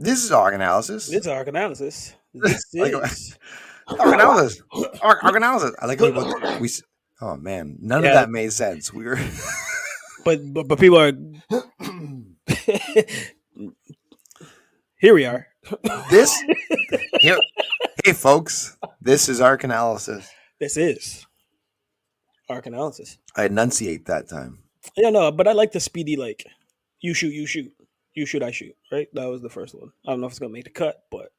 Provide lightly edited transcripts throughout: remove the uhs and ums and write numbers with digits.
This is Arc Analysis. It's Arc Analysis. This I like is. Arc Analysis. Arc Analysis. I like how we. Oh man, none of Yeah, that made sense. We were. but people are. Here we are. This here. Hey folks, this is Arc Analysis. This is Arc Analysis. I enunciate that time. Yeah, no, but I like the speedy like. You shoot, you shoot, you shoot, I shoot. Right, that was the first one. I don't know if it's gonna make the cut, but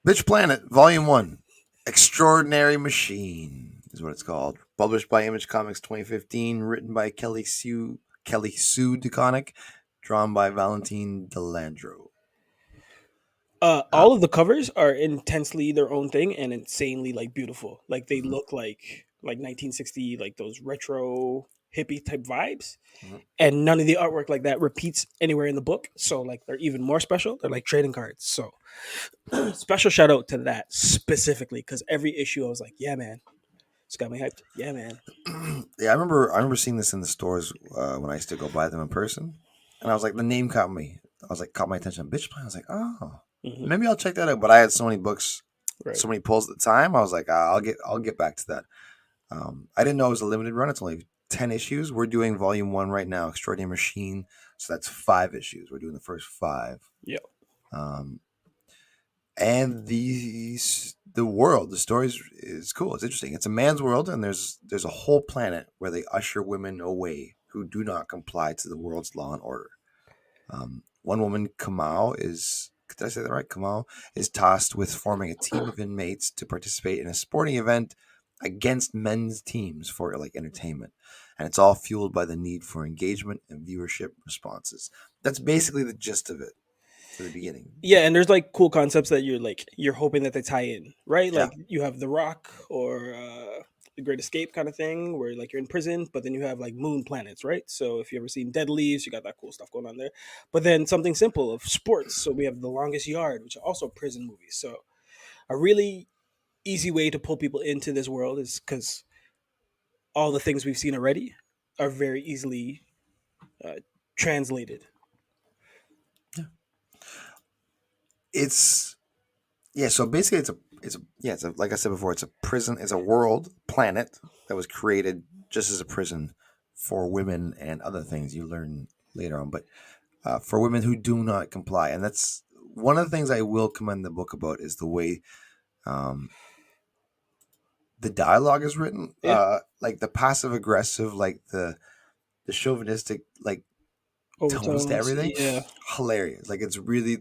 Bitch Planet, Volume 1. Extraordinary Machine is what it's called. Published by Image Comics 2015. Written by Kelly Sue DeConnick. Drawn by Valentine Delandro. all of the covers are intensely their own thing and insanely like beautiful. Like they look like 1960, like those retro hippie type vibes. Mhm. And none of the artwork like that repeats anywhere in the book. So like they're even more special. They're like trading cards. So special shout out to that specifically because every issue I was like, yeah, man, it's got me hyped. Yeah, man. Yeah, I remember seeing this in the stores when I used to go buy them in person. And I was like, the name caught me. I was like, caught my attention. Bitch Planet. I was like, oh, Hmm. maybe I'll check that out. But I had so many books, Right. so many pulls at the time. I was like, I'll get back to that. I didn't know it was a limited run. It's only 10 issues. We're doing volume 1 right now, Extraordinary Machine. So that's 5 issues. We're doing the first 5. Yeah. Um, and the story is cool. It's interesting. It's a man's world, and there's a whole planet where they usher women away who do not comply to the world's law and order. One woman, Kamau, did I say that right? Kamau is tasked with forming a team of inmates to participate in a sporting event against men's teams for like entertainment, and it's all fueled by the need for engagement and viewership responses. That's basically the gist of it for the beginning. Yeah, and there's like cool concepts that you're hoping that they tie in, right? Yeah. Like you have The Rock or The Great Escape kind of thing, where like you're in prison, but then you have like moon planets, right? So if you ever seen Dead Leaves, you got that cool stuff going on there. But then something simple of sports. So we have The Longest Yard, which are also prison movies. So a really easy way to pull people into this world is because all the things we've seen already are very easily uh, translated. It's yeah. So basically, it's a like I said before, it's a prison. It's a world planet that was created just as a prison for women and other things you learn later on. But for women who do not comply, and that's one of the things I will commend the book about is the way um, the dialogue is written. Yeah. Like the passive aggressive, like the chauvinistic, like tones to Overtones. everything. Yeah. Hilarious. Like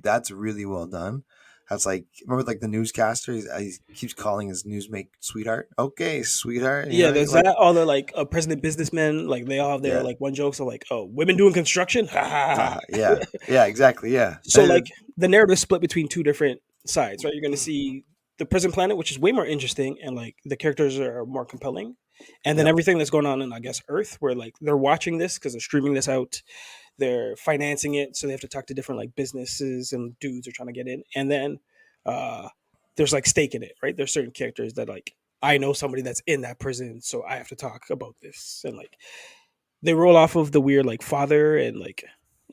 that's really well done. That's like remember like the newscaster. He keeps calling his newsmate sweetheart. Okay, sweetheart. You Yeah, know, there's like that. All the like president businessmen, like they all have their yeah, like one jokes are like, oh, women doing construction. Ha, ha, ha. yeah, yeah, exactly, yeah. So like the narrative is split between two different sides, right? You're going to see the prison planet, which is way more interesting, and like the characters are more compelling, and then Yep. everything that's going on in I guess Earth, where like they're watching this because they're streaming this out, they're financing it, so they have to talk to different like businesses and dudes are trying to get in, and then uh, there's like stake in it, right? There's certain characters that like I know somebody that's in that prison, so I have to talk about this, and like they roll off of the weird like father and like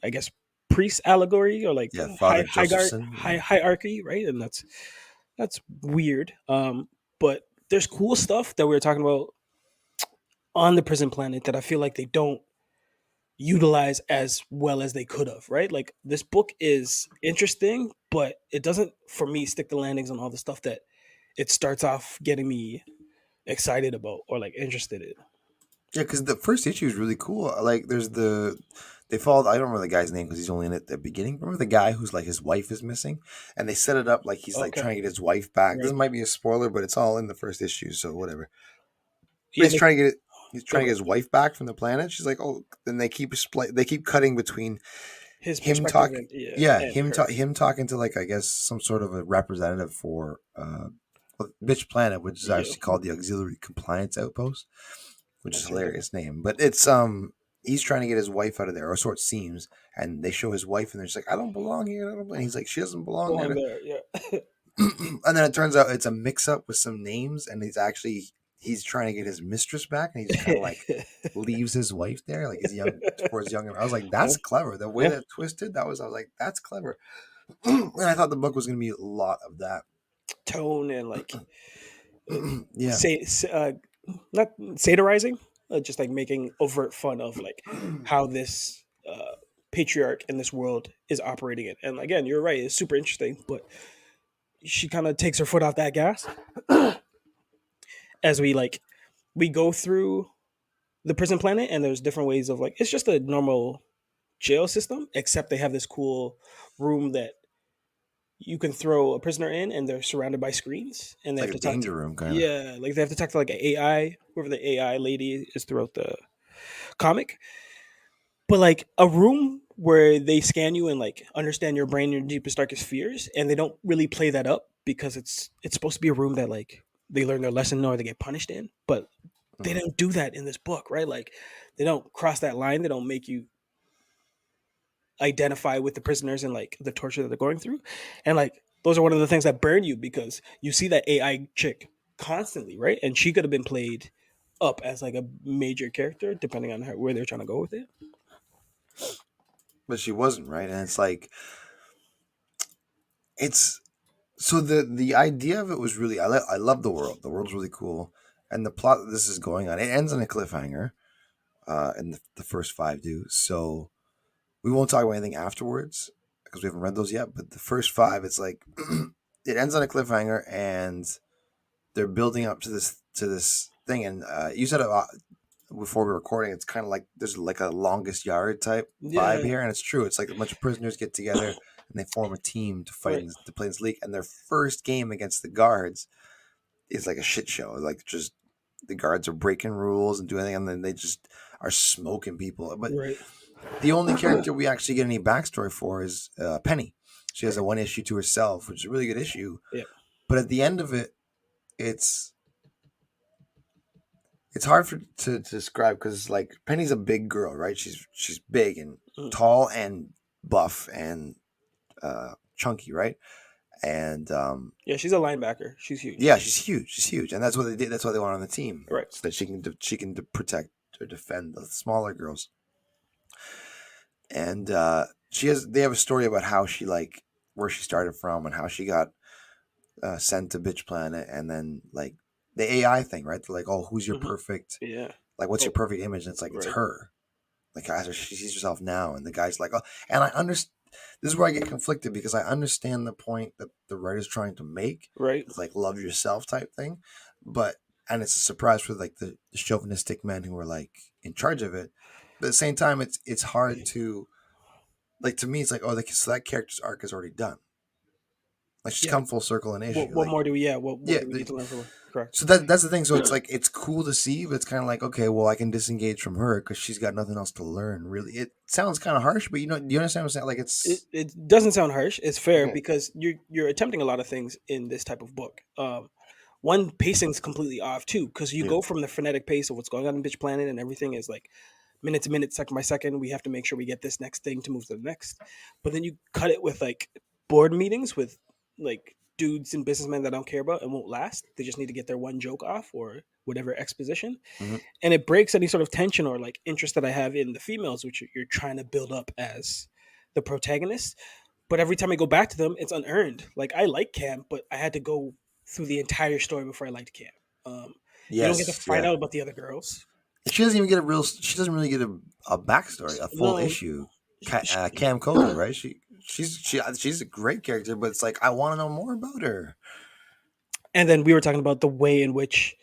I guess priest allegory or like Yeah, Father Josephson. Yeah. hierarchy, right? And that's weird. But there's cool stuff that we were talking about on the prison planet that I feel like they don't utilize as well as they could have, right? Like this book is interesting, but it doesn't for me stick the landings on all the stuff that it starts off getting me excited about or like interested in. Yeah, because the first issue is really cool. Like, they followed. I don't remember the guy's name because he's only in it at the beginning. Remember the guy who's like his wife is missing, and they set it up like he's like Okay. trying to get his wife back. This Right. might be a spoiler, but it's all in the first issue, so whatever. But Yeah, he's trying to get it. He's go trying to get ahead. his wife back from the planet. She's like, oh. Then they keep They keep cutting between His him perspective talking. and yeah, Yeah, and her. him talking to like I guess some sort of a representative for Bitch Planet, which is Yeah. actually called the Auxiliary Compliance Outpost, which is a That's right. hilarious name. But it's he's trying to get his wife out of there, or so it seems. And they show his wife, and they're just like, I don't belong here. I don't. And he's like, she doesn't belong Belong there. there. Yeah. And then it turns out it's a mix up with some names, and he's trying to get his mistress back, and he just kind of like leaves his wife there, like his young for his younger. I was like, Yeah. that's clever. The way Yeah. that twisted, I was like, that's clever. And I thought the book was going to be a lot of that. Tone and like Yeah. say not satirizing, just like making overt fun of like how this patriarch in this world is operating it. And again, you're right, it's super interesting, but she kind of takes her foot off that gas as we go through the prison planet, and there's different ways of like it's just a normal jail system, except they have this cool room that you can throw a prisoner in, and they're surrounded by screens, and It's they like have a to talk to danger room, kind of. yeah, like they have to talk to like an AI, whoever the AI lady is throughout the comic. But like a room where they scan you and like understand your brain, your deepest darkest fears, and they don't really play that up because it's supposed to be a room that like they learn their lesson or they get punished in, but they Mhm. don't do that in this book, right? Like they don't cross that line. They don't make you identify with the prisoners and like the torture that they're going through. And like those are one of the things that burn you because you see that AI chick constantly, right? And she could have been played up as like a major character depending on where they're trying to go with it. But she wasn't, right? And it's like, it's so the idea of it was really, I love the world. The world's really cool, and the plot that this is going on, it ends on a cliffhanger. And the first five do. So we won't talk about anything afterwards because we haven't read those yet. But the first five, it's like it ends on a cliffhanger, and they're building up to this thing. And you said before we were recording, it's kind of like there's like a longest yard type vibe Yeah, here, and it's true. It's like a bunch of prisoners get together and they form a team to fight right, to play this league. And their first game against the guards is like a shit show. Like just the guards are breaking rules and doing anything, and then they just are smoking people. But right, the only character we actually get any backstory for is Penny. She has a right. one issue to herself, which is a really good issue. Yeah, But at the end of it, it's it's hard to describe because like Penny's a big girl, right? She's big and mm, tall and buff and chunky, right? And yeah. She's a linebacker. She's huge. yeah, she's huge. She's huge, and that's what they did. That's why they want on the team Right, so that she can protect or defend the smaller girls. And they have a story about how she like where she started from and how she got sent to Bitch Planet, and then like the AI thing, right? They're like, oh, who's your hmm perfect yeah, like what's oh, your perfect image? And it's like it's right, her. Like she sees herself now, and the guy's like, oh, and I understand. This is where I get conflicted because I understand the point that the writer's trying to make. right. It's like love yourself type thing, but and it's a surprise for like the chauvinistic men who are like in charge of it. But at the same time, it's hard to like to me. It's like oh, so that character's arc is already done. Like she's Yeah. come full circle in issue. What Like more do we? Yeah. What more yeah, do we need to learn from her? Correct. so that's the thing. So it's like it's cool to see, but it's kind of like okay, well, I can disengage from her because she's got nothing else to learn. Really, it sounds kind of harsh, but do you understand what I'm saying? Like it, it's it doesn't sound harsh. It's fair okay. because you're attempting a lot of things in this type of book. One pacing's completely off too because you Yeah. go from the frenetic pace of what's going on in Bitch Planet and everything is like minute to minute, second by second. We have to make sure we get this next thing to move to the next. But then you cut it with like board meetings with like dudes and businessmen that don't care about and won't last. They just need to get their one joke off or whatever exposition, Hmm. and it breaks any sort of tension or like interest that I have in the females, which you're trying to build up as the protagonist. But every time I go back to them, it's unearned. Like I like Cam, but I had to go through the entire story before I liked Cam. You don't get to Yes, find yeah. out about the other girls. She doesn't even get a real. She doesn't really get a backstory, a full No, issue. sh- Cam Coker, right? She's a great character, but it's like I want to know more about her. and then we were talking about the way in which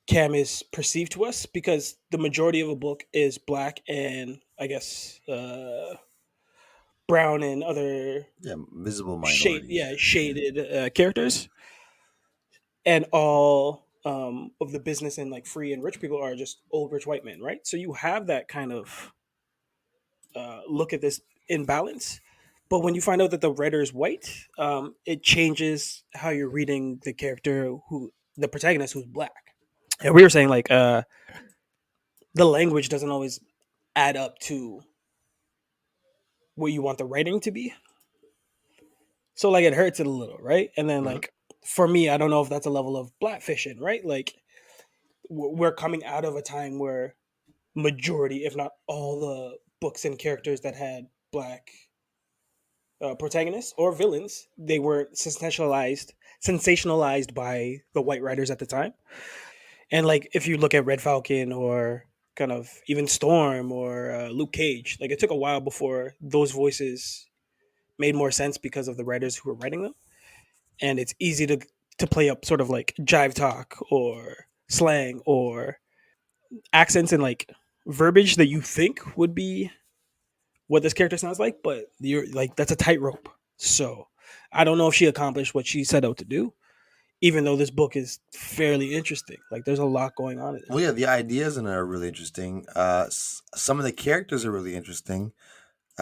Cam is perceived to us because the majority of a book is black and I guess brown and other Yeah, visible minorities. Yeah. shaded characters, and all of the business and like free and rich people are just old rich white men, right? So you have that kind of look at this imbalance. But when you find out that the writer is white, it changes how you're reading the character who the protagonist who's black. And we were saying like the language doesn't always add up to what you want the writing to be. So like it hurts it a little, right? And then Hmm. like for me, I don't know if that's a level of blackfishing, right? Like we're coming out of a time where majority, if not all, the books and characters that had black protagonists or villains, they were sensationalized by the white writers at the time. And like if you look at Red Falcon or kind of even Storm or Luke Cage, like it took a while before those voices made more sense because of the writers who were writing them. And it's easy to play up sort of like jive talk or slang or accents and like verbiage that you think would be what this character sounds like, but you're like that's a tightrope. So I don't know if she accomplished what she set out to do, even though this book is fairly interesting. Like there's a lot going on in it. Well, yeah, the ideas in it are really interesting. Some of the characters are really interesting.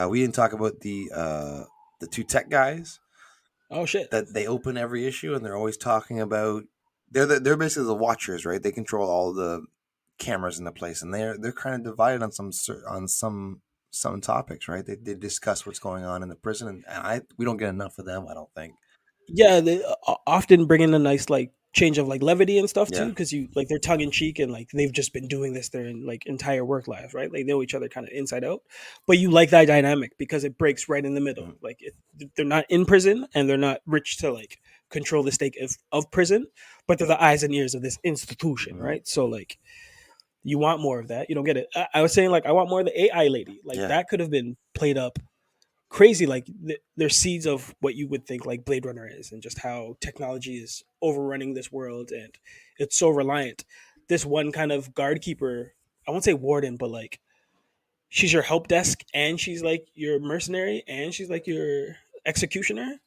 We didn't talk about the two tech guys Oh shit. that they open every issue, and they're always talking about. They're basically the watchers, right? They control all the cameras in the place, and they're kind of divided on some topics, right? They discuss what's going on in the prison, and we don't get enough of them, I don't think. Yeah, they often bring in a nice like change of like levity and stuff too, Yeah. because you like they're tongue in cheek and like they've just been doing this their like entire work life, right? Like they know each other kind of inside out. But you like that dynamic because it breaks right in the middle. Mhm. Like they're not in prison and they're not rich to like control the stake of prison, but they're the eyes and ears of this institution, Mhm. right? So like you want more of that. You don't get it. I was saying like I want more of the AI lady. Like Yeah. that could have been played up crazy. Like there's seeds of what you would think like Blade Runner is, and just how technology is overrunning this world, and it's so reliant. This one kind of guard keeper, I won't say warden, but like she's your help desk, and she's like your mercenary, and she's like your executioner.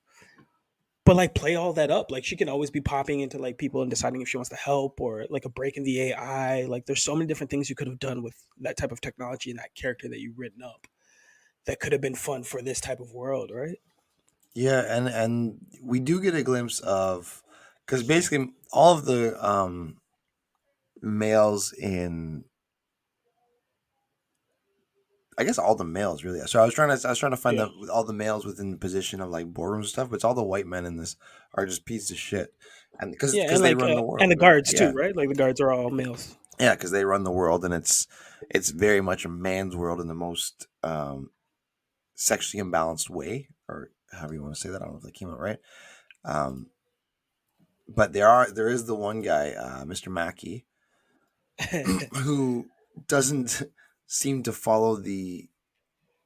But like play all that up. Like she can always be popping into like people and deciding if she wants to help or like a break in the AI. Like there's so many different things you could have done with that type of technology and that character that you've written up that could have been fun for this type of world, right? Yeah, and we do get a glimpse of, because basically all of the males in, I guess all the males really. So I was trying to find Yeah. all the males within the position of like boardrooms and stuff, but it's all the white men in this are just pieces of shit, and Yeah, because and they like run the and world, the right? guards too, Yeah, right? Like the guards are all males. yeah, because they run the world, and it's very much a man's world in the most sexually imbalanced way, or however you want to say that. I don't know if that came out right. Um, but there is the one guy, Mr. Mackey, who doesn't seem to follow the,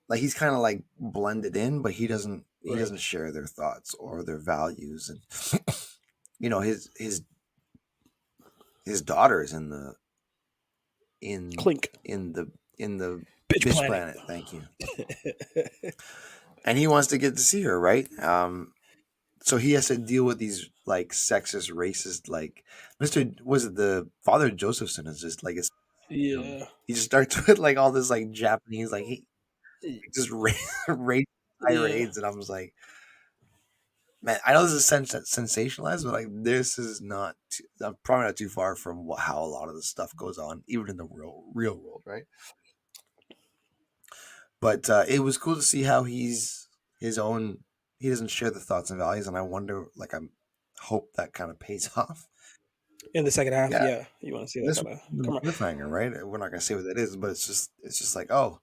like, he's kind of like blended in, but he Right. doesn't share their thoughts or their values, and his daughter is in Clink. in the in the Bitch Bitch planet. Planet. Thank you. And he wants to get to see her, right? So he has to deal with these like sexist, racist, like Mr. Was it the father Josephson is just like it's Yeah. he just starts with like all this like Japanese like he just race Yeah. tirades, and I was like, man, I know this is sensationalized, but like this is not. I'm probably not too far from how a lot of this stuff goes on, even in the real world, right? But it was cool to see how he's his own. He doesn't share the thoughts and values, and I wonder, like, I hope that kind of pays off. In the second half, Yeah, yeah, you want to see that this kind of the come on. cliffhanger, right? We're not gonna say what that is, but it's just like, oh,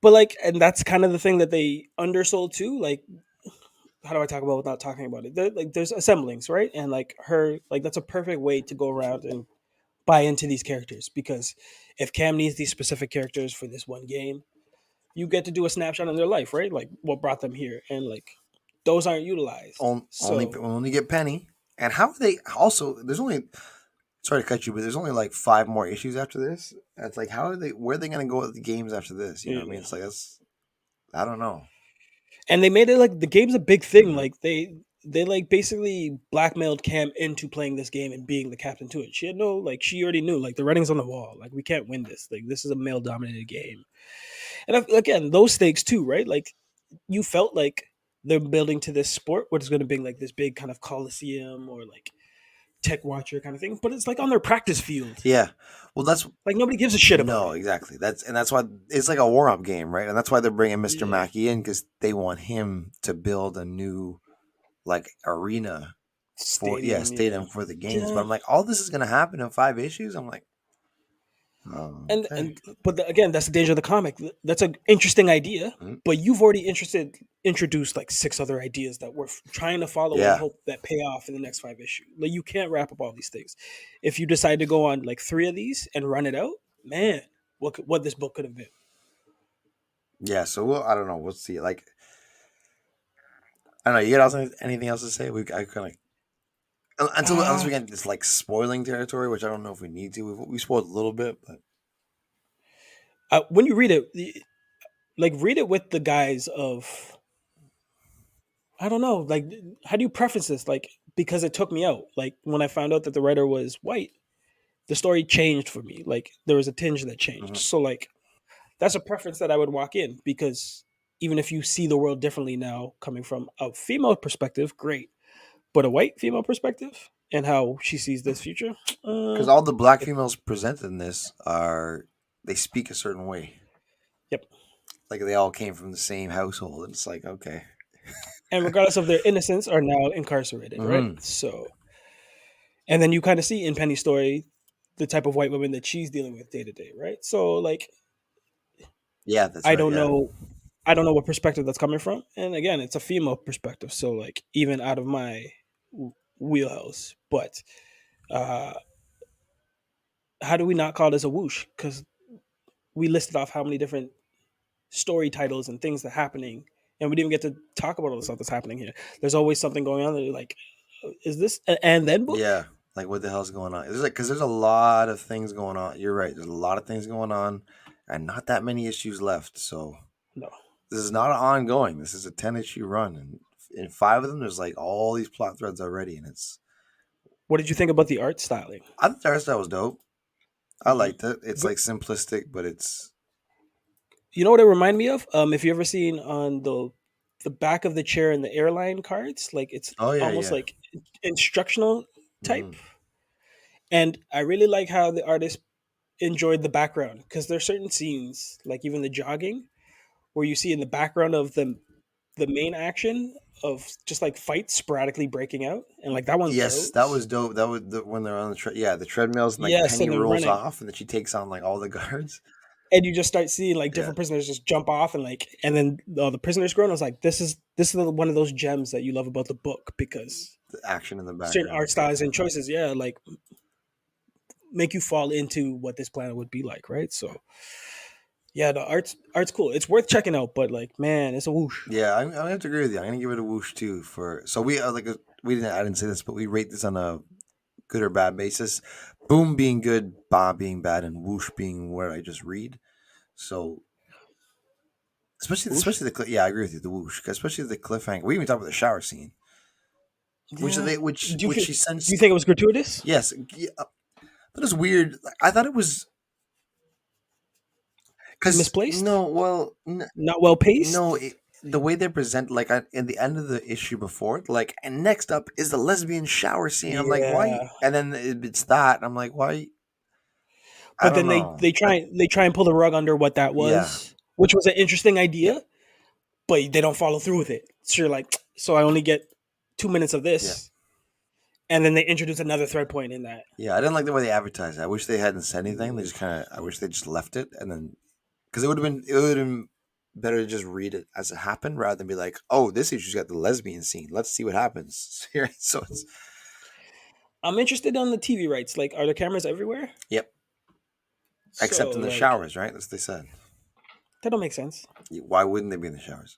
But like, and that's kind of the thing that they undersold too. Like, how do I talk about without talking about it? Like, there's assemblings, right? And like her, like that's a perfect way to go around and buy into these characters because if Cam needs these specific characters for this one game, you get to do a snapshot on their life, right? Like what brought them here, and like those aren't utilized. only So only get Penny. And how are they also? There's only, sorry to cut you, but there's only like 5 more issues after this. It's like, how are they? Where are they gonna go with the games after this? You know what I mean? yeah. It's like that's, I don't know. And they made it like the game's a big thing. Mhm. Like they like basically blackmailed Cam into playing this game and being the captain to it. She had no like she already knew like the writing's on the wall. Like we can't win this. Like this is a male dominated game. And again, those stakes too, right? Like you felt like they're building to this sport, what is going to be like this big kind of coliseum or like tech watcher kind of thing, but it's like on their practice field. Yeah. Well, that's Like nobody gives a shit about no, it. exactly. That's why it's like a warm up game, right? And that's why they're bringing Mr. Yeah, Mackey in, because they want him to build a new like arena for, yeah, stadium. Yeah, stadium for the games. But yeah. I'm like, all this is gonna happen in 5 issues. I'm like, oh, And okay. but again, that's the danger of the comic. That's an interesting idea, Mhm. but you've already interested. introduced like 6 other ideas that we're trying to follow and Yeah. hope that pay off in the next 5 issues. Like you can't wrap up all these things. If you decide to go on like 3 of these and run it out, man, what this book could have been. Yeah. So I don't know. We'll see. Like, I don't know. You got anything else to say? I kind of unless Uh, we get this like spoiling territory, which I don't know if we need to. We spoiled a little bit, but when you read it, like read it with the guise of I don't know, like how do you preface this? Like because it took me out. Like when I found out that the writer was white, the story changed for me. Like there was a tinge that changed. mhm. So like that's a preference that I would walk in because even if you see the world differently now, coming from a female perspective, great, but a white female perspective and how she sees this future, Because all the black it, females presented in this are they speak a certain way. yep. Like they all came from the same household. And it's like okay. And regardless of their innocence, are now incarcerated, right? Hmm. So, and then you kind of see in Penny's story the type of white women that she's dealing with day to day, right? So, like, Yeah, that's I right. don't Yeah. know I don't know what perspective that's coming from. And again, it's a female perspective. So like even out of my wheelhouse. But uh how do we not call this a whoosh? Because we listed off how many different story titles and things that are happening. And we didn't even get to talk about all the stuff that's happening here. There's always something going on that you're like, is this an and then book? Yeah. Like what the hell's going on? It's like because there's a lot of things going on. You're right. There's a lot of things going on, and not that many issues left. So No. this is not ongoing. This is a 10 issue run, and in 5 of them, there's like all these plot threads already, and it's. What did you think about the art styling? I thought the art style was dope. I Mm-hmm. liked it. It's like simplistic, but it's. You know what it reminded me of? If you ever seen on the back of the chair in the airline cards, like it's Oh yeah, almost yeah. like instructional type. Hmm. And I really like how the artist enjoyed the background because there's certain scenes, like even the jogging, where you see in the background of the main action of just like fights sporadically breaking out, and like that one Yes, that glows. was dope. That was when they're on the treadmills and like Yes, Penny and they're rolls running. off and then she takes on like all the guards. And you just start seeing like Yeah, different prisoners just jump off and like and then the prisoners grown. I was like, this is one of those gems that you love about the book because the action in the certain background. art styles and choices, yeah, like make you fall into what this planet would be like, right? So yeah, the art's cool. It's worth checking out, but like man, it's a whoosh. Yeah, I'm gonna have to agree with you. I'm gonna give it a whoosh too. For so we like we didn't I didn't say this, but we rate this on a good or bad basis. Boom being good, Ba being bad, and whoosh being where I just read. So Whoosh. yeah, I agree with you. The whoosh, especially the cliffhanger. We even talked about the shower scene, which Yeah. Do you which think she do you sensed. think it was gratuitous? Yes, yeah, that was weird. I thought it was because Misplaced? no, well, Not well no, paced? the way they present, like in the end of the issue before, like, and next up is the lesbian shower scene. I'm like, why? Yeah. And then it's that. I'm like, why? I But don't then know. they try and pull the rug under what that Yeah, was, which was an interesting yeah, idea, but they don't follow through with it. So you're like, so I only get 2 minutes of yeah, this, and then they introduce another thread point in that. yeah. I didn't like the way they advertised it. I wish they hadn't said anything. They just kind of. I wish they just left it, and then because it would have been better to just read it as it happened rather than be like, oh, this issue's got the lesbian scene. Let's see what happens. So it's I'm interested on the TV rights. Like, are there cameras everywhere? yep, except So in the like showers, right? That's what they said. that don't make sense. Why wouldn't they be in the showers?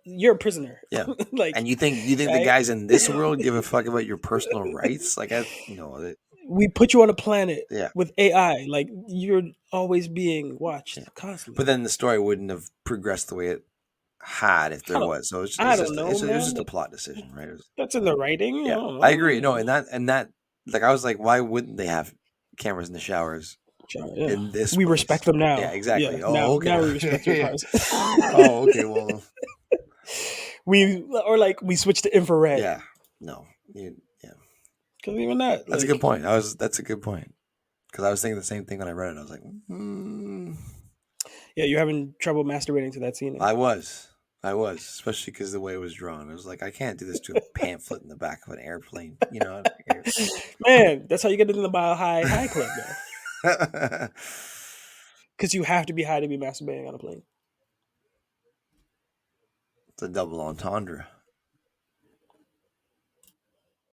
You're a prisoner, Yeah. like And you think the right? guys in this world give a fuck about your personal rights? Like I no, We put you on a planet yeah, with AI. Like you're always being yeah. watched But constantly. then the story wouldn't have progressed the way it had if I there don't. was. So I don't know, it was man. just a plot decision, right? That's in the writing. I Yeah, don't I agree. No, know. and that like I was like, why wouldn't they have cameras in the showers Yeah, in this we respect place? them Yeah, now. Yeah, exactly. Oh, now okay. we respect your cars. Oh, okay. Well, We or like we switch to infrared yeah. No. Yeah. because even that, That's a good like, point. That's a good point because I was thinking the same thing when I read it. I was like, yeah, you're having trouble masturbating to that scene. I was. I was, especially because the way it was drawn. It was like, I can't do this to a pamphlet in the back of an airplane. You know? Man, that's how you get into the Mile High Club, though, because you have to be high to be masturbating on a plane. It's a double entendre.